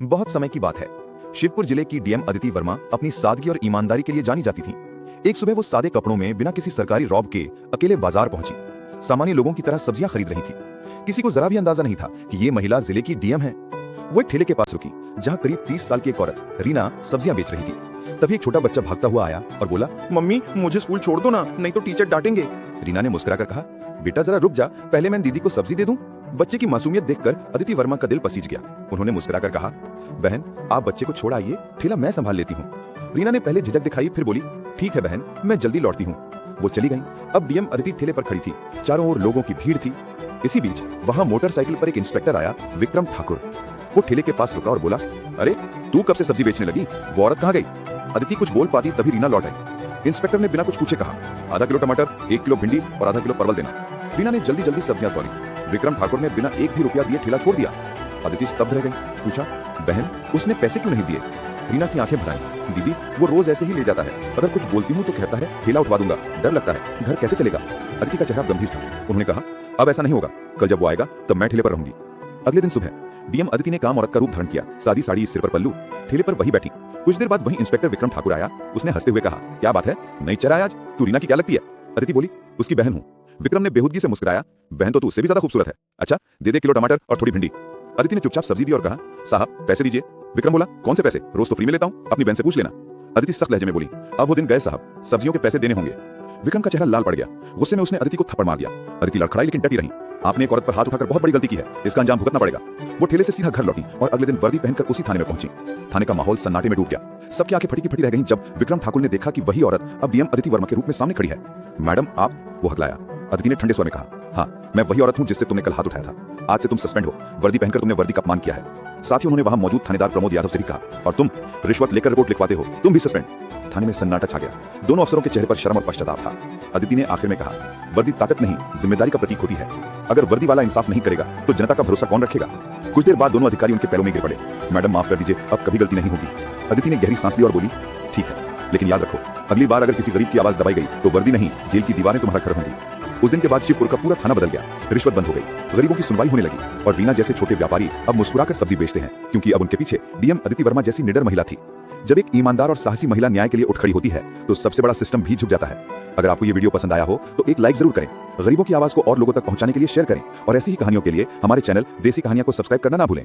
बहुत समय की बात है। शिवपुर जिले की डीएम अदिति वर्मा अपनी सादगी और ईमानदारी के लिए जानी जाती थीं। एक सुबह वो सादे कपड़ों में बिना किसी सरकारी रौब के अकेले बाजार पहुंची। सामान्य लोगों की तरह सब्जियां खरीद रही थी। किसी को जरा भी अंदाजा नहीं था कि ये महिला जिले की डीएम है। वो एक ठेले के पास रुकी, जहां करीब 30 साल की एक औरत रीना सब्जियां बेच रही थी। तभी एक छोटा बच्चा भागता हुआ आया और बोला, मम्मी मुझे स्कूल छोड़ दो ना, नहीं तो टीचर डांटेंगे। रीना ने मुस्कुराकर कहा, बेटा जरा रुक जा, पहले मैं दीदी को सब्जी दे दूं। बच्चे की मासूमियत देखकर अदिति वर्मा का दिल पसीज गया। उन्होंने मुस्कुराकर कहा, बहन आप बच्चे को छोड़ आइए, ठेला मैं संभाल लेती हूँ। रीना ने पहले झिझक दिखाई, फिर बोली, ठीक है बहन, मैं जल्दी लौटती हूँ। वो चली गई। अब डीएम अदिति ठेले पर खड़ी थी। चारों ओर लोगों की भीड़ थी। इसी बीच वहां मोटरसाइकिल पर एक इंस्पेक्टर आया, विक्रम ठाकुर। वो ठेले के पास रुका और बोला, अरे तू कब से सब्जी बेचने लगी? वो औरत कहाँ गई? अदिति कुछ बोल पाती तभी रीना लौट आई। इंस्पेक्टर ने बिना कुछ पूछे कहा, आधा किलो टमाटर, 1 किलो भिंडी और आधा किलो परवल देना। रीना ने जल्दी जल्दी सब्जियां तोली। विक्रम ठाकुर ने बिना एक भी रुपया दिए ठेला छोड़ दिया। अदिति स्तब्ध रह गई। पूछा, बहन उसने पैसे क्यों नहीं दिए? रीना की आंखें भर आईं। दीदी वो रोज ऐसे ही ले जाता है, अगर कुछ बोलती हूँ तो कहता है ठेला उठवा दूंगा, डर लगता है, घर कैसे चलेगा? अदिति का चेहरा गंभीर था। उन्होंने कहा, अब ऐसा नहीं होगा, कल जब वो आएगा तब मैं ठेले पर रहूंगी। अगले दिन सुबह डीएम अदिति ने काम औरत का रूप धारण किया। सादी साड़ी, सिर पर पल्लू, ठेले पर वही बैठी। कुछ देर बाद वही इंस्पेक्टर विक्रम ठाकुर आया। उसने हंसते हुए कहा, क्या बात है, नई चेहरा है आज, तू रीना की क्या लगती है? अदिति बोली, उसकी बहन हूँ। विक्रम ने बेहूदगी से मुस्कुराया, बहन तो तू उससे भी ज्यादा खूबसूरत है। अच्छा दे दे किलो टमाटर और थोड़ी भिंडी। अदिति ने चुपचाप सब्जी दी और कहा, साहब पैसे दीजिए। विक्रम बोला, कौन से पैसे? रोज तो फ्री में लेता हूँ, अपनी बहन से पूछ लेना। अदिति सख्त लहजे में बोली, अब वो दिन गए साहब, सब्जियों के पैसे देने होंगे। विक्रम का चेहरा लाल पड़ गया। गुस्से में उसने अदिति को थप्पड़ मार दिया। अदिति लड़खड़ाई लेकिन डटी रही। आपने एक औरत पर हाथ उठाकर बहुत बड़ी गलती की है, इसका अंजाम भुगतना पड़ेगा। वो ठेले से सीधा घर लौटी और अगले दिन वर्दी पहनकर उसी थाने में पहुंची। थाने का माहौल सन्नाटे में डूब गया। सबकी आंखें फटी की फटी रह गईं जब विक्रम ठाकुर ने देखा कि वही औरत अब डीएम अदिति वर्मा के रूप में सामने खड़ी है। मैडम आप? वो हकलाया। अदिति ने ठंडे स्वर में कहा, हाँ मैं वही औरत हूँ जिससे तुमने कल हाथ उठाया था। आज से तुम सस्पेंड हो। वर्दी पहनकर तुमने वर्दी का अपमान किया है। साथ ही उन्होंने वहां मौजूद थानेदार प्रमोद यादव से भी कहा, और तुम रिश्वत लेकर रिपोर्ट लिखवाते हो, तुम भी सस्पेंड। थाने में सन्नाटा छा गया। दोनों अफसरों के चेहरे पर शर्म और पश्चाताप था। अदिति ने आखिर में कहा, वर्दी ताकत नहीं जिम्मेदारी का प्रतीक होती है। अगर वर्दी वाला इंसाफ नहीं करेगा तो जनता का भरोसा कौन रखेगा? कुछ देर बाद दोनों अधिकारी उनके पैरों में गिर पड़े। मैडम माफ कर दीजिए, अब कभी गलती नहीं होगी। अदिति ने गहरी सांस ली और बोली, ठीक है, लेकिन याद रखो अगली बार अगर किसी गरीब की आवाज दबाई गई तो वर्दी नहीं जेल की दीवारें तुम्हारा घर होंगी। उस दिन के बाद शिवपुर का पूरा थाना बदल गया। रिश्वत बंद हो गई, गरीबों की सुनवाई होने लगी और रीना जैसे छोटे व्यापारी अब मुस्कुराकर सब्जी बेचते हैं, क्योंकि अब उनके पीछे डीएम अदिति वर्मा जैसी निडर महिला थी। जब एक ईमानदार और साहसी महिला न्याय के लिए उठ खड़ी होती है तो सबसे बड़ा सिस्टम भी झुक जाता है। अगर आपको ये वीडियो पसंद आया हो तो एक लाइक जरूर करें, गरीबों की आवाज को और लोगों तक पहुंचाने के लिए शेयर करें और ऐसी ही कहानियों के लिए हमारे चैनल देसी कहानियां को सब्सक्राइब करना ना भूलें।